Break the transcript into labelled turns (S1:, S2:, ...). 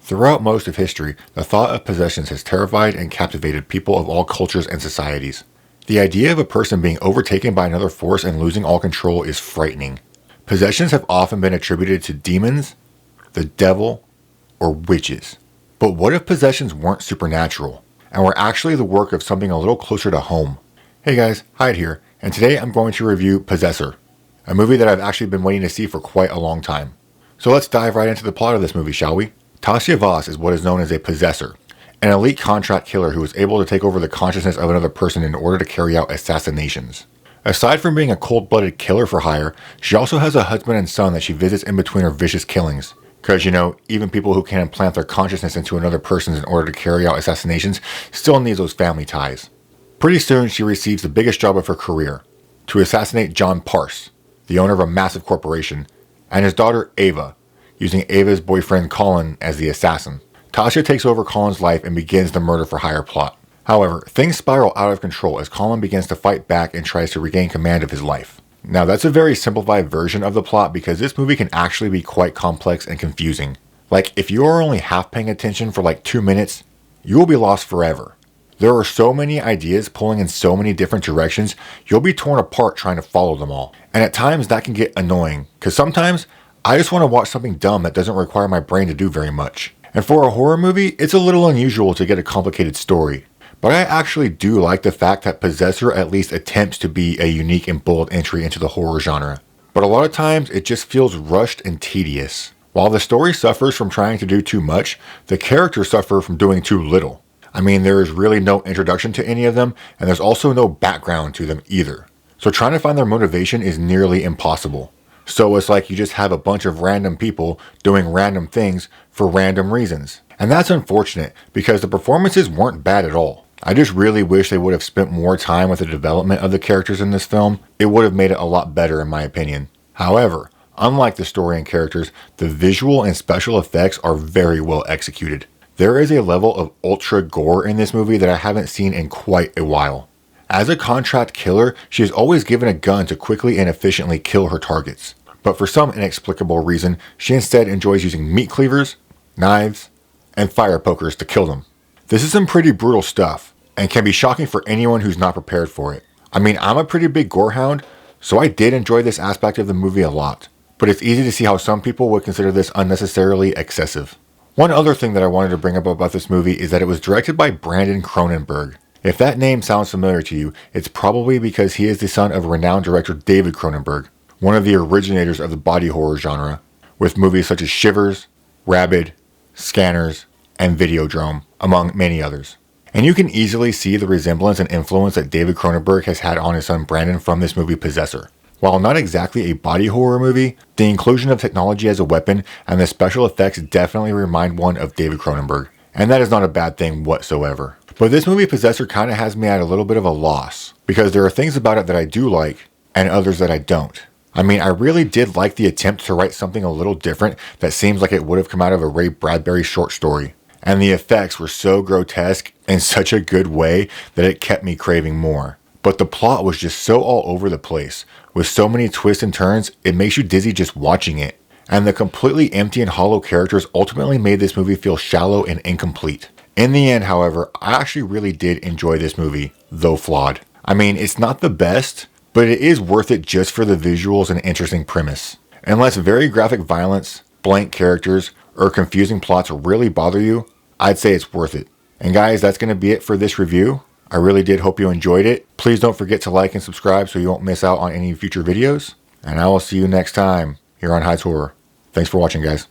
S1: Throughout most of history, the thought of possessions has terrified and captivated people of all cultures and societies. The idea of a person being overtaken by another force and losing all control is frightening. Possessions have often been attributed to demons, the devil, or witches. But what if possessions weren't supernatural, and were actually the work of something a little closer to home? Hey guys, Hyde here, and today I'm going to review Possessor, a movie that I've actually been waiting to see for quite a long time. So let's dive right into the plot of this movie, shall we? Tasia Voss is what is known as a possessor, an elite contract killer who is able to take over the consciousness of another person in order to carry out assassinations. Aside from being a cold-blooded killer for hire, she also has a husband and son that she visits in between her vicious killings. Because, even people who can implant their consciousness into another person's in order to carry out assassinations still need those family ties. Pretty soon, she receives the biggest job of her career, to assassinate John Parse, the owner of a massive corporation, and his daughter Ava, using Ava's boyfriend Colin as the assassin. Tasia takes over Colin's life and begins the murder for hire plot. However, things spiral out of control as Colin begins to fight back and tries to regain command of his life. Now that's a very simplified version of the plot because this movie can actually be quite complex and confusing. Like, if you are only half paying attention for like 2 minutes, you will be lost forever. There are so many ideas pulling in so many different directions, you'll be torn apart trying to follow them all. And at times that can get annoying, because sometimes I just want to watch something dumb that doesn't require my brain to do very much. And for a horror movie, it's a little unusual to get a complicated story. But I actually do like the fact that Possessor at least attempts to be a unique and bold entry into the horror genre. But a lot of times, it just feels rushed and tedious. While the story suffers from trying to do too much, the characters suffer from doing too little. I mean, there is really no introduction to any of them, and there's also no background to them either. So trying to find their motivation is nearly impossible. So it's like you just have a bunch of random people doing random things for random reasons. And that's unfortunate because the performances weren't bad at all. I just really wish they would have spent more time with the development of the characters in this film. It would have made it a lot better in my opinion. However, unlike the story and characters, the visual and special effects are very well executed. There is a level of ultra gore in this movie that I haven't seen in quite a while. As a contract killer, she is always given a gun to quickly and efficiently kill her targets. But for some inexplicable reason, she instead enjoys using meat cleavers, knives, and fire pokers to kill them. This is some pretty brutal stuff, and can be shocking for anyone who's not prepared for it. I mean, I'm a pretty big gore hound, so I did enjoy this aspect of the movie a lot. But it's easy to see how some people would consider this unnecessarily excessive. One other thing that I wanted to bring up about this movie is that it was directed by Brandon Cronenberg. If that name sounds familiar to you, it's probably because he is the son of renowned director David Cronenberg, one of the originators of the body horror genre, with movies such as Shivers, Rabid, Scanners, and Videodrome, among many others. And you can easily see the resemblance and influence that David Cronenberg has had on his son Brandon from this movie Possessor. While not exactly a body horror movie, the inclusion of technology as a weapon and the special effects definitely remind one of David Cronenberg. And that is not a bad thing whatsoever. But this movie Possessor kind of has me at a little bit of a loss, because there are things about it that I do like, and others that I don't. I mean, I really did like the attempt to write something a little different that seems like it would have come out of a Ray Bradbury short story. And the effects were so grotesque in such a good way that it kept me craving more. But the plot was just so all over the place. With so many twists and turns, it makes you dizzy just watching it. And the completely empty and hollow characters ultimately made this movie feel shallow and incomplete. In the end, however, I actually really did enjoy this movie, though flawed. I mean, it's not the best, but it is worth it just for the visuals and interesting premise. Unless very graphic violence, blank characters, or confusing plots really bother you, I'd say it's worth it. And guys, that's going to be it for this review. I really did hope you enjoyed it. Please don't forget to like and subscribe so you won't miss out on any future videos. And I will see you next time here on Hyde's Horror. Thanks for watching, guys.